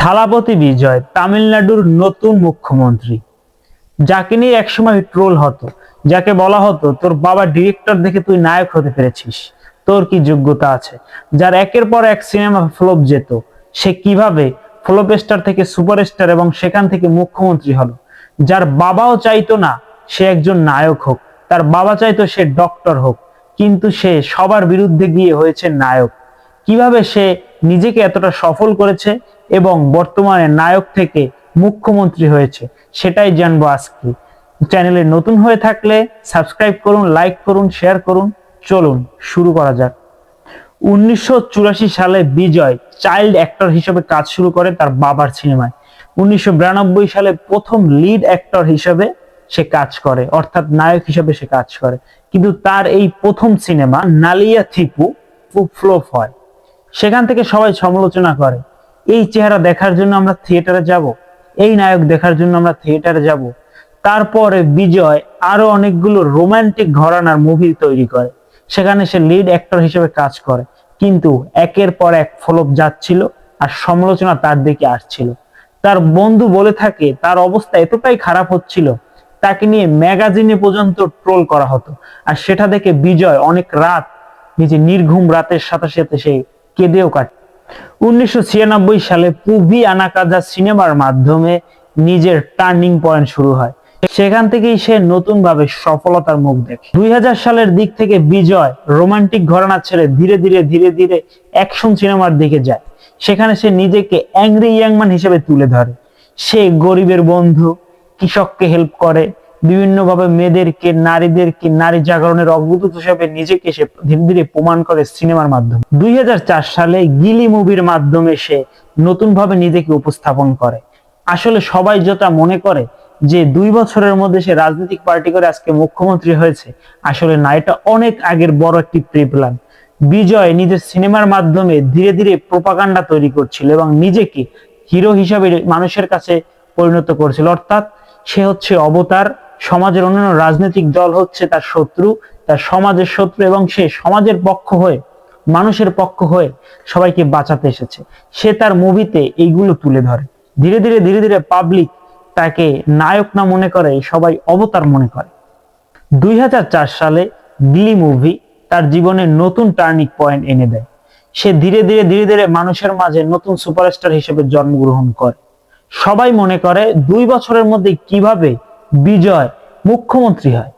থালাপতি বিজয় তামিলনাড়ুর নতুন মুখ্যমন্ত্রী, যাকে নিয়ে একসময় ট্রোল হতো, যাকে বলা হতো তোর বাবা ডিরেক্টর দেখে তুই নায়ক হতে পেরেছিস, তোর কি যোগ্যতা আছে। যার একের পর এক সিনেমা ফ্লপ যেত, সে কিভাবে ফ্লপ স্টার থেকে সুপারস্টার এবং সেখান থেকে মুখ্যমন্ত্রী হলো। যার বাবাও চাইতো না সে একজন নায়ক হোক, তার বাবা চাইতো সে ডক্টর হোক, কিন্তু সে সবার বিরুদ্ধে গিয়ে হয়েছে নায়ক। কিভাবে সে নিজেকে এতটা সফল করেছে এবং বর্তমানে নায়ক থেকে মুখ্যমন্ত্রী হয়েছে, সেটাই জানবো আজকে। চ্যানেলে নতুন হয়ে থাকলে সাবস্ক্রাইব করুন, লাইক করুন, শেয়ার করুন। চলুন শুরু করা যাক। 1984 সালে বিজয় চাইল্ড অ্যাক্টর হিসেবে কাজ শুরু করে তার বাবার সিনেমায়। 1992 সালে প্রথম লিড অ্যাক্টর হিসেবে সে কাজ করে, অর্থাৎ নায়ক হিসেবে সে কাজ করে। কিন্তু তার এই প্রথম সিনেমা নালিয়া থিপু খুব ফ্লপ হয়। সেখান থেকে সবাই সমালোচনা করে, এই চেহারা দেখার জন্য আমরা থিয়েটারে যাব, এই নায়ক দেখার জন্য আমরা থিয়েটারে যাব। তারপরে বিজয় আরো অনেকগুলো রোমান্টিক ঘরানার মুভি তৈরি করে, সেখানে সে লিড অ্যাক্টর হিসেবে কাজ করে। কিন্তু একের পর এক ফ্লপ যাচ্ছিল আর সমালোচনা তার দিকে আসছিল। তার বন্ধু বলে থাকে তার অবস্থা এতটাই খারাপ হচ্ছিল, তাকে নিয়ে ম্যাগাজিনে পর্যন্ত ট্রোল করা হতো। আর সেটা দেখে বিজয় অনেক রাত, নিজে নির্ঘুম রাতের সাথে সাথে সে কেঁদেও কাটে। 1996 সালে পুভি আনাকাজা সিনেমার মাধ্যমে নিজের টার্নিং পয়েন্ট শুরু হয়। সেখান থেকেই সে নতুন ভাবে সফলতার মুখ দেখে। 2000 সালের দিক থেকে বিজয় রোমান্টিক ঘরানা ছেড়ে ধীরে ধীরে অ্যাকশন সিনেমার দিকে যায়। সেখানে সে নিজেকে অ্যাংরি ইয়াংম্যান হিসেবে তুলে ধরে। সে গরিবের বন্ধু, কৃষককে হেল্প করে, বিভিন্নভাবে মেয়েদেরকে, নারীদেরকে, নারী জাগরণের অগ্রদূত হিসেবে নিজেকে সে ধীরে ধীরে প্রমাণ করে সিনেমার মাধ্যমে। 2004 সালে গিলি মুভির মাধ্যমে সে নতুন ভাবে নিজেকে উপস্থাপন করে। আসলে সবাই যেটা মনে করে যে 2 বছরের মধ্যে সে রাজনৈতিক পার্টি করে আজকে মুখ্যমন্ত্রী হয়েছে, আসলে না, এটা অনেক আগের বড় একটি প্রি প্ল্যান। বিজয় নিজের সিনেমার মাধ্যমে ধীরে ধীরে প্রোপাগান্ডা তৈরি করছিল এবং নিজেকে হিরো হিসাবে মানুষের কাছে পরিণত করছিল, অর্থাৎ সে হচ্ছে অবতার। সমাজের অন্যান্য রাজনৈতিক দল হচ্ছে তার শত্রু, তার সমাজের শত্রু, এবং সে সমাজের পক্ষ হয়ে, মানুষের পক্ষ হয়ে সবাইকে বাঁচাতে এসেছে। সে তার মুভিতে এইগুলো তুলে ধরে। ধীরে ধীরে পাবলিক তাকে নায়ক না মনে করে, সবাই অবতার মনে করে। 2004 সালে গিলি মুভি তার জীবনে নতুন টার্নিং পয়েন্ট এনে দেয়। সে ধীরে ধীরে মানুষের মাঝে নতুন সুপারস্টার হিসেবে জন্মগ্রহণ করে। সবাই মনে করে 2 বছরের মধ্যে কিভাবে বিজয় মুখ্যমন্ত্রী হয়।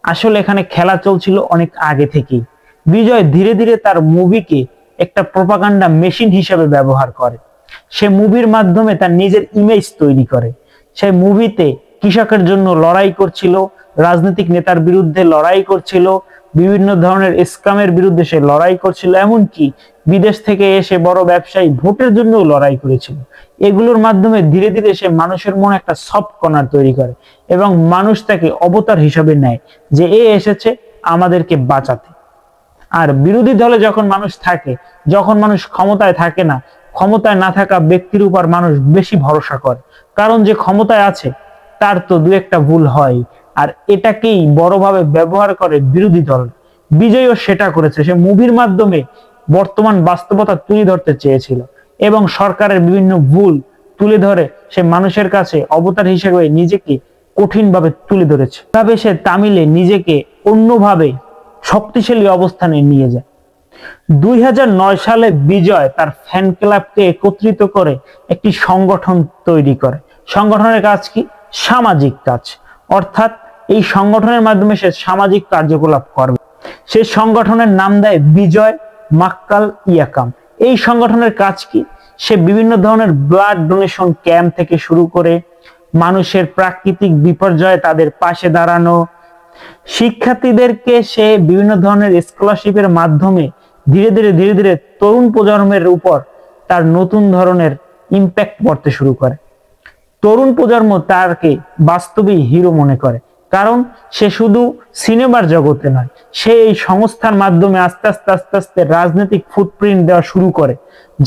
আসলে এখানে খেলা চলছিল অনেক আগে থেকেই। বিজয় ধীরে ধীরে তার মুভিকে একটা প্রোপাগান্ডা মেশিন হিসেবে ব্যবহার করে। সে মুভির মাধ্যমে তার নিজের ইমেজ তৈরি করে। সে মুভিতে কৃষকের জন্য লড়াই করছিল, রাজনৈতিক নেতার বিরুদ্ধে লড়াই করছিল, বিভিন্ন ধরনের স্ক্যামের বিরুদ্ধে সে লড়াই করছিল, এমনকি বিদেশ থেকে এসে বড় ব্যবসায়ী ভোটের জন্য লড়াই করেছিল। এগুলোর মাধ্যমে ধীরে ধীরে সে মানুষের মনে একটা সফট কর্নার তৈরি করে এবং মানুষ তাকে অবতার হিসাবে নেয়, যে এ এসেছে আমাদেরকে বাঁচাতে। আর বিরোধী দলে যখন মানুষ থাকে, যখন মানুষ ক্ষমতায় থাকে না, ক্ষমতায় না থাকা ব্যক্তির উপর মানুষ বেশি ভরসা করে, কারণ যে ক্ষমতায় আছে তার তো 2-1টা ভুল হয়। আর এটাকেই বড়ভাবে ব্যবহার করে বিরোধী দল। বিজয়ও সেটা করেছে। সে মুভির মাধ্যমে বর্তমান বাস্তবতা তুলে ধরতে চেয়েছিল এবং সরকারের বিভিন্ন ভুল তুলে ধরে সে মানুষের কাছে অবতার হিসেবে নিজেকে কঠিনভাবে তুলে ধরেছে। তবে সে তামিলে নিজেকে অন্যভাবে শক্তিশালী অবস্থানে নিয়ে যায়। 2009 সালে বিজয় তার ফ্যান ক্লাবকে একত্রিত করে একটি সংগঠন তৈরি করে। সংগঠনের কাজ কি? সামাজিক কাজ, অর্থাৎ এই সংগঠনের মাধ্যমে সে সামাজিক কার্যকলাপ করবে। সে সংগঠনের নাম দেয় বিজয় মাক্কাল ইয়াকাম। এই সংগঠনের কাজ কি? সে বিভিন্ন ধরনের ব্লাড ডোনেশন ক্যাম্প থেকে শুরু করে মানুষের প্রাকৃতিক বিপর্যয়ে তাদের পাশে দাঁড়ানো, শিক্ষার্থীদেরকে সে বিভিন্ন ধরনের স্কলারশিপের মাধ্যমে ধীরে ধীরে তরুণ প্রজন্মের উপর তার নতুন ধরনের ইম্প্যাক্ট পড়তে শুরু করে। তরুণ প্রজন্ম তারকে বাস্তবেই হিরো মনে করে, কারণ সে শুধু সিনেমার জগতে নয়, সে এই সংস্থার মাধ্যমে আস্তে আস্তে রাজনৈতিক ফুটপ্রিন্ট দেওয়া শুরু করে,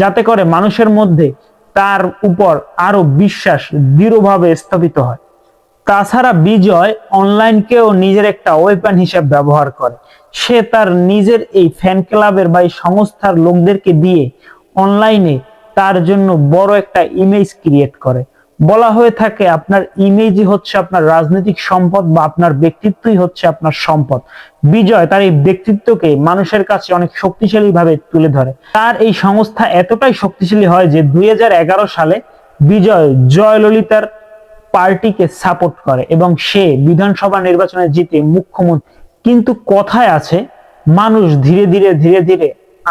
যাতে করে মানুষের মধ্যে তার উপর আরো বিশ্বাস দৃঢ়ভাবে স্থাপিত হয়। তাছাড়া বিজয় অনলাইনকেও নিজের একটা ওয়েপন হিসেবে ব্যবহার করে। সে তার নিজের এই ফ্যান ক্লাবের বা এই সংস্থার লোকদেরকে দিয়ে অনলাইনে তার জন্য বড় একটা ইমেজ ক্রিয়েট করে। বলা হয়ে থাকে আপনার ইমেজই হচ্ছে আপনার রাজনৈতিক সম্পদ বা আপনার ব্যক্তিত্বই হচ্ছে আপনার সম্পদ। বিজয় তার এই ব্যক্তিত্বকে মানুষের কাছে অনেক শক্তিশালী ভাবে তুলে ধরে। তার এই সংস্থা এতটাই শক্তিশালী হয় যে 2011 সালে বিজয় জয়ললিতার পার্টিকে সাপোর্ট করে এবং সে বিধানসভা নির্বাচনে জিতে মুখ্যমন্ত্রী। কিন্তু কথায় আছে মানুষ ধীরে ধীরে ধীরে ধীরে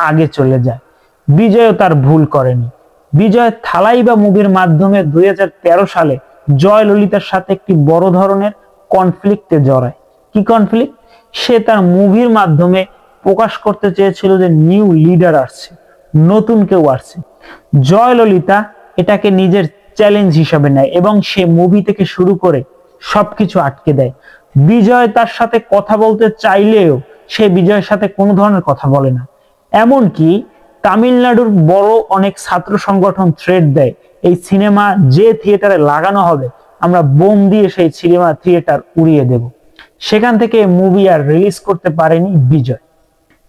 আগে চলে যায়। বিজয়ও তার ভুল করেনি। বিজয় থালাইবা মুভির মাধ্যমে 2013 সালে জয়ললিতার সাথে একটি বড় ধরনের কনফ্লিক্টে জড়ায়। কি কনফ্লিক্ট? সে তার মুভির মাধ্যমে প্রকাশ করতে চেয়েছিল যে নিউ লিডার আসছে, নতুন কেউ আসছে। জয়ললিতা এটাকে নিজের চ্যালেঞ্জ হিসাবে নেয় এবং সে মুভি থেকে শুরু করে সবকিছু আটকে দেয়। বিজয় তার সাথে কথা বলতে চাইলেও সে বিজয়ের সাথে কোনো ধরনের কথা বলে না। এমনকি তামিলনাড়ুর বড় অনেক ছাত্র সংগঠন থ্রেট দেয়, এই সিনেমা যে থিয়েটারে লাগানো হবে আমরা বোম দিয়ে সেই সিনেমা থিয়েটার উড়িয়ে দেব। সেখান থেকে মুভি আর রিলিজ করতে পারেনি বিজয়।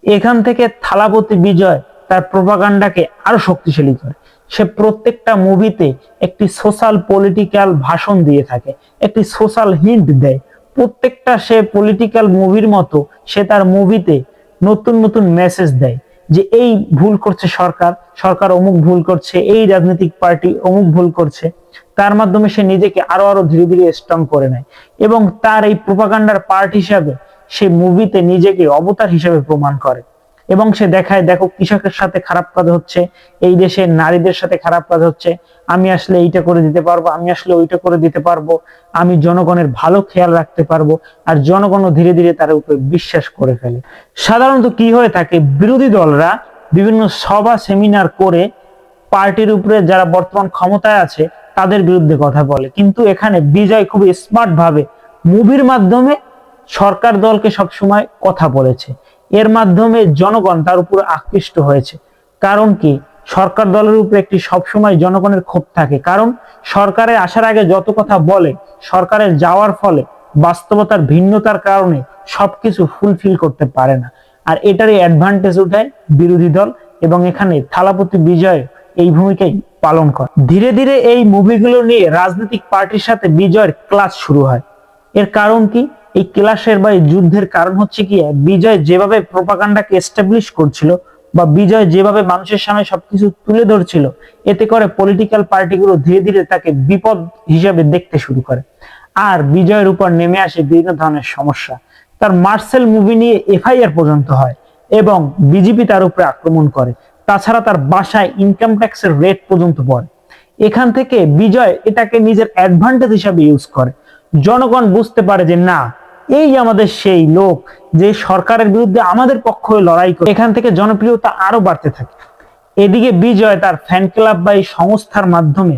এখান থেকে থালাপতি বিজয় তার প্রোপাগান্ডাকে আরো শক্তিশালী করে। সে প্রত্যেকটা মুভিতে একটি সোশ্যাল পলিটিক্যাল ভাষণ দিয়ে থাকে, একটি সোশ্যাল হিন্ট দেয়। প্রত্যেকটা সে পলিটিক্যাল মুভির মতো সে তার মুভিতে নতুন নতুন মেসেজ দেয় যে এই ভুল করছে সরকার, সরকার অমুক ভুল করছে, এই রাজনৈতিক পার্টি অমুক ভুল করছে। তার মাধ্যমে সে নিজেকে আরো আরো ধীরে ধীরে স্ট্রং করে নেয় এবং তার এই প্রোপাগান্ডার পার্ট হিসাবে সে মুভিতে নিজেকে অবতার হিসেবে প্রমাণ করে এবং সে দেখায় দেখো কৃষকের সাথে খারাপ কাজ হচ্ছে, এই দেশে নারীদের সাথে খারাপ কাজ হচ্ছে, আমি আসলে এইটা করে দিতে পারবো, আমি আসলে ওইটা করে দিতে পারবো, আমি জনগণের ভালো খেয়াল রাখতে পারবো। আর জনগণও ধীরে ধীরে তার উপর বিশ্বাস করে ফেলে। সাধারণত কি হয়ে থাকে, বিরোধী দলরা বিভিন্ন সভা সেমিনার করে পার্টির উপরে যারা বর্তমান ক্ষমতায় আছে তাদের বিরুদ্ধে কথা বলে, কিন্তু এখানে বিজয় খুব স্মার্ট ভাবে মুভির মাধ্যমে সরকার দলকে সবসময় কথা বলেছে। এর মাধ্যমে জনগণ তার উপর আকৃষ্ট হয়েছে। কারণ কি, সরকার দলের উপরে একটি সবসময় জনগণের ক্ষোভ থাকে, কারণ সরকারে আসার আগে যত কথা বলে সরকারের যাওয়ার ফলে বাস্তবতার ভিন্নতার কারণে সবকিছু ফুলফিল করতে পারে না। আর এটারই অ্যাডভান্টেজ উঠায় বিরোধী দল এবং এখানে থালাপতি বিজয় এই ভূমিকাই পালন করে। ধীরে ধীরে এই মুভিগুলো নিয়ে রাজনৈতিক পার্টির সাথে বিজয়ের ক্লাশ শুরু হয়। এর কারণ কি, এই ক্লাশের বা এই যুদ্ধের কারণ হচ্ছে কি, বিজয় যেভাবে প্রোপাগান্ডাকে এস্টাবলিশ করছিল বা বিজয় যেভাবে মানুষের সামনে সবকিছু তুলে ধরছিল, এতে করে পলিটিক্যাল পার্টিগুলো ধীরে ধীরে তাকে বিপদ হিসেবে দেখতে শুরু করে। আর বিজয়ের উপর নেমে আসে বিভিন্ন ধরনের সমস্যা। তার মার্সেল মুভি নিয়ে এফআইআর পর্যন্ত হয় এবং বিজেপি তার উপরে আক্রমণ করে। তাছাড়া তার বাসায় ইনকাম ট্যাক্সের রেট পর্যন্ত পড়ে। এখান থেকে বিজয় এটাকে নিজের অ্যাডভান্টেজ হিসাবে ইউজ করে। জনগণ বুঝতে পারে যে না, এই আমাদের সেই লোক যে সরকারের বিরুদ্ধে আমাদের পক্ষ হয়ে লড়াই করে। এখান থেকে জনপ্রিয়তা আরো বাড়তে থাকে। এদিকে বিজয় তার ফ্যান ক্লাব বা এই সংস্থার মাধ্যমে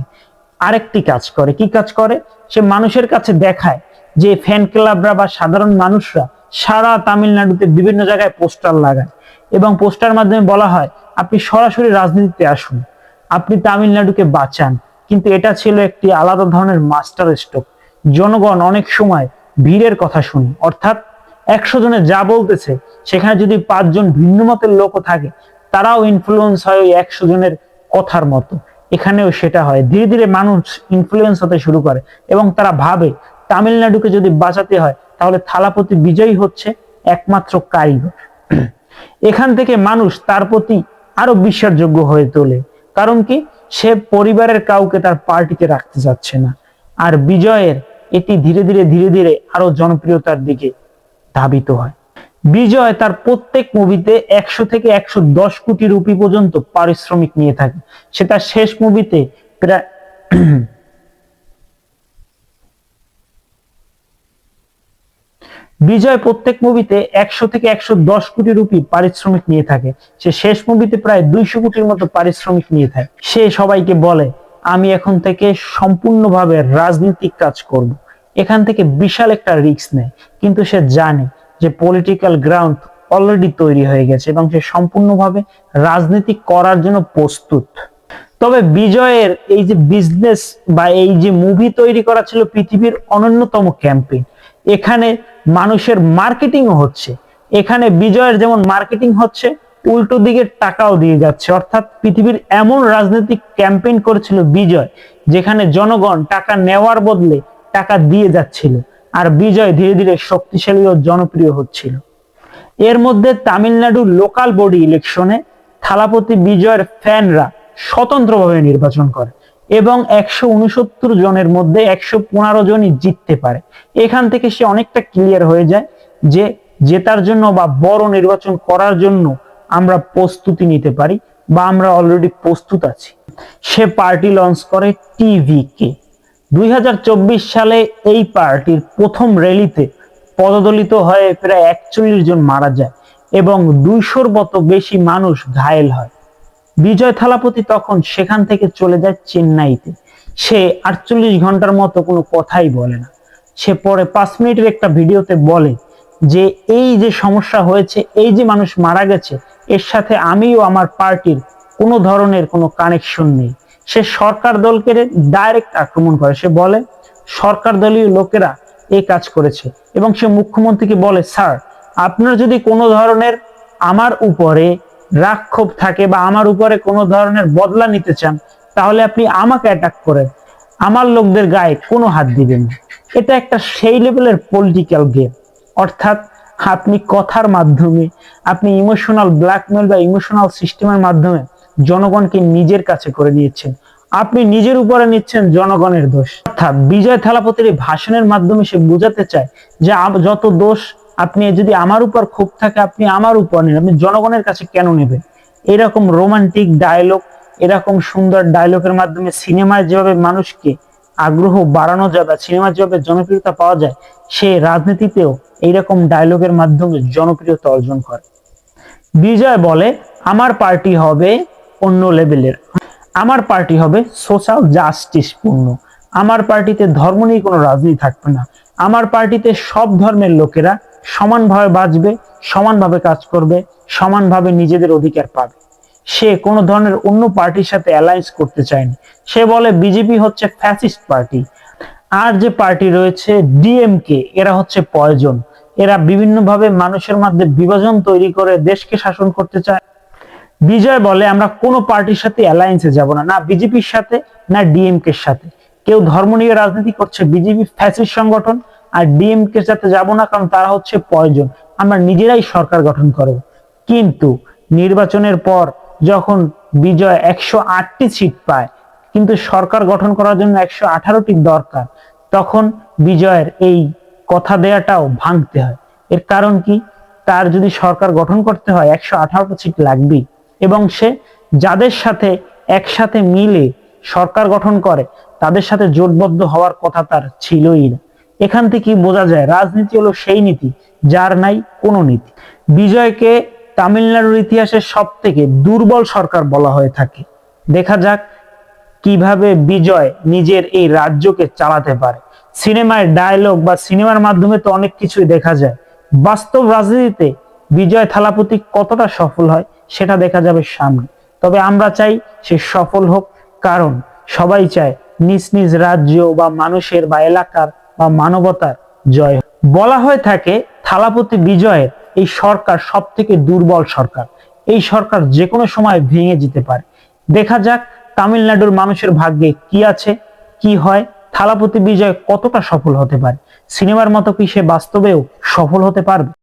আরেকটি কাজ করে। কি কাজ করে? সে মানুষের কাছে দেখায় যে ফ্যান ক্লাবরা বা সাধারণ মানুষরা সারা তামিলনাড়ুতে বিভিন্ন জায়গায় পোস্টার লাগায় এবং পোস্টার মাধ্যমে বলা হয় আপনি সরাসরি রাজনীতিতে আসুন, আপনি তামিলনাড়ুকে বাঁচান। কিন্তু এটা ছিল একটি আলাদা ধরনের মাস্টার স্ট্রোক। জনগণ অনেক সময় ভিড়ের কথা শুনে, অর্থাৎ 100 জনে যা বলতেছে সেখানে যদি 5 জন ভিন্ন মতের লোকও থাকে তারাও ইনফ্লুয়েন্স হয় ওই 100 জনের কথার মতো। এখানেও সেটা হয়। ধীরে ধীরে মানুষ ইনফ্লুয়েন্স হতে শুরু করে এবং তারা ভাবে তামিলনাড়ুকে যদি বাঁচাতে হয় তাহলে থালাপতি বিজয়ী হচ্ছে একমাত্র কারিগর। এখান থেকে মানুষ তার প্রতি আরো বিশ্বাসযোগ্য হয়ে তোলে। কারণ কি, সে পরিবারের কাউকে তার পার্টিতে রাখতে যাচ্ছে না। আর বিজয়ের এটি ধীরে ধীরে ধীরে ধীরে আরো জনপ্রিয়তার দিকে ধাবিত হয়। বিজয় তার প্রত্যেক মুভিতে 100 থেকে 110 কোটি রুপি পর্যন্ত পারিশ্রমিক নিয়ে থাকে। সে তার শেষ মুভিতে প্রায় বিজয় প্রত্যেক মুভিতে 100 থেকে 110 কোটি রুপি পারিশ্রমিক নিয়ে থাকে। সে শেষ মুভিতে প্রায় 200 কোটির মতো পারিশ্রমিক নিয়ে থাকে। সে সবাইকে বলে আমি এখন থেকে সম্পূর্ণভাবে রাজনৈতিক কাজ করব। এখান থেকে বিশাল একটা রিস্ক নেয়, কিন্তু সে জানে যে পলিটিক্যাল গ্রাউন্ড অলরেডি তৈরি হয়ে গেছে এবং সে সম্পূর্ণভাবে রাজনীতি করার জন্য প্রস্তুত। তবে বিজয়ের এই যে বিজনেস বা এই যে মুভি তৈরি করা ছিল পৃথিবীর অন্যতম ক্যাম্পেইন। এখানে মানুষের মার্কেটিংও হচ্ছে। এখানে বিজয়ের যেমন মার্কেটিং হচ্ছে, উল্টো দিকে টাকাও দিয়ে যাচ্ছে। অর্থাৎ পৃথিবীর এমন রাজনৈতিক ক্যাম্পেইন করেছিল বিজয়, যেখানে জনগণ টাকা নেওয়ার বদলে টাকা দিয়ে যাচ্ছিল, আর বিজয় ধীরে ধীরে শক্তিশালী ও জনপ্রিয় হচ্ছিল। এর মধ্যে তামিলনাড়ুর লোকাল বডি ইলেকশনে থালাপতি বিজয়ের ফ্যানরা স্বতন্ত্রভাবে নির্বাচন করে এবং 169 জনের মধ্যে 115 জনই জিততে পারে। এখান থেকে সে অনেকটা ক্লিয়ার হয়ে যায় যে জেতার জন্য বা বড় নির্বাচন করার জন্য আমরা প্রস্তুতি নিতে পারি বা আমরা অলরেডি প্রস্তুত আছি। সে পার্টি লঞ্চ করে টিভিকে। 2024 সালে এই পার্টির প্রথম র্যালিতে পদদলিত হয়ে প্রায় 41 জন মারা যায় এবং 200-র মতো বেশি মানুষ ঘায়েল হয়। বিজয় থালাপতি তখন সেখান থেকে চলে যায় চেন্নাইতে। সে 48 ঘন্টার মতো কোনো কথাই বলে না। সে পরে 5 মিনিটের একটা ভিডিওতে বলে যে এই যে সমস্যা হয়েছে, এই যে মানুষ মারা গেছে, এর সাথে আমিও আমার পার্টির কোনো ধরনের কোনো কানেকশন নেই। সে সরকার দলকে ডাইরেক্ট আক্রমণ করে। সে বলে সরকার দলীয় লোকেরা এই কাজ করেছে এবং সে মুখ্যমন্ত্রীকে বলে, স্যার, আপনার যদি কোনো ধরনের আমার উপরে রাগ ক্ষোভ থাকে বা আমার উপরে কোনো ধরনের বদলা নিতে চান, তাহলে আপনি আমাকে অ্যাটাক করেন, আমার লোকদের গায়ে কোনো হাত দিবেন না। এটা একটা সেই লেভেলের পলিটিক্যাল গেম। অর্থাৎ আপনি কথার মাধ্যমে, আপনি ইমোশনাল ব্ল্যাকমেল বা ইমোশনাল সিস্টেমের মাধ্যমে জনগণকে নিজের কাছে করে নিয়েছেন। আপনি নিজের উপরে নিচ্ছেন জনগণের দোষ। অর্থাৎ বিজয় থালাপতির ভাষণের মাধ্যমে সে বোঝাতে চায় যে যত দোষ আপনি যদি আমার উপর ক্ষোভ থাকে আপনি আমার উপর নেন, আপনি জনগণের কাছে কেন নেবেন? এরকম রোমান্টিক ডায়লগ, এরকম সুন্দর ডায়লগের মাধ্যমে সিনেমায় যেভাবে মানুষকে আগ্রহ বাড়ানো যায় বা সিনেমার যেভাবে জনপ্রিয়তা পাওয়া যায়, সে রাজনীতিতেও এইরকম ডায়লগের মাধ্যমে জনপ্রিয়তা অর্জন করে। বিজয় বলে আমার পার্টি হবে অন্য লেভেলের, আমার পার্টি হবে সোশ্যাল জাস্টিস পূর্ণ, আমার পার্টিতে ধর্ম নিয়ে কোনো রাজনীতি থাকবে না, আমার পার্টিতে সব ধর্মের লোকেরা সমানভাবে বাঁচবে, সমানভাবে কাজ করবে, সমানভাবে নিজেদের অধিকার পাবে। সে কোনো ধরনের অন্য পার্টির সাথে অ্যালায়েন্স করতে চায়নি। সে বলে বিজেপি হচ্ছে ফ্যাসিস্ট পার্টি, আর যে পার্টি রয়েছে ডিএমকে, এরা হচ্ছে পয়জন। এরা বিভিন্নভাবে মানুষের মধ্যে বিভাজন তৈরি করে দেশকে শাসন করতে চায়। বিজয় বলে আমরা কোনো পার্টির সাথে অ্যালায়েন্সে যাব না, না বিজেপির সাথে না ডিএমকে এর সাথে। কেউ ধর্ম নিয়ে রাজনীতি করছে, বিজেপি ফ্যাসিস্ট সংগঠন, আর ডিএমকে এর সাথে যাব না, কারণ তারা হচ্ছে পয়জন, আমরা নিজেরাই সরকার গঠন করব। কিন্তু নির্বাচনের পর যখন বিজয় 108টি সিট পায়, কিন্তু সরকার গঠন করার জন্য 118টি দরকার, তখন বিজয়ের এই কথা দেয়াটাও ভাঙতে হয়। এর কারণ কি? তার যদি সরকার গঠন করতে হয় 118টা সিট লাগবেই, এবং সে যাদের সাথে একসাথে মিলে সরকার গঠন করে তাদের সাথে জোটবদ্ধ হওয়ার কথা তার ছিলই না। এখান থেকে বোঝা যায় রাজনীতি হলো সেই নীতি যার নাই কোনো নীতি। বিজয়কে তামিলনাড়ুর ইতিহাসের সব থেকে দুর্বল সরকার বলা হয়ে থাকে। দেখা যাক কিভাবে বিজয় নিজের এই রাজ্যকে চালাতে পারে। সিনেমায় ডায়লগ বা সিনেমার মাধ্যমে তো অনেক কিছুই দেখা যায়, বাস্তব রাজনীতিতে বিজয় থালাপতি কতটা সফল হয় সেটা দেখা যাবে সামনে। তবে আমরা চাই সে সফল হোক, কারণ সবাই চায় নিজ নিজ রাজ্য বা মানুষের বা এলাকার বা মানবতার জয়। বলা হয়ে থাকে থালাপতি বিজয়ের এই সরকার সব থেকে দুর্বল সরকার। এই সরকার যে কোনো সময় ভেঙে যেতে পারে। দেখা যাক তামিলনাড়ুর মানুষের ভাগ্যে কি আছে, কি হয়, থালাপতি বিজয় কতটা সফল হতে পারে। সিনেমার মতো কি সে বাস্তবেও সফল হতে পারবে?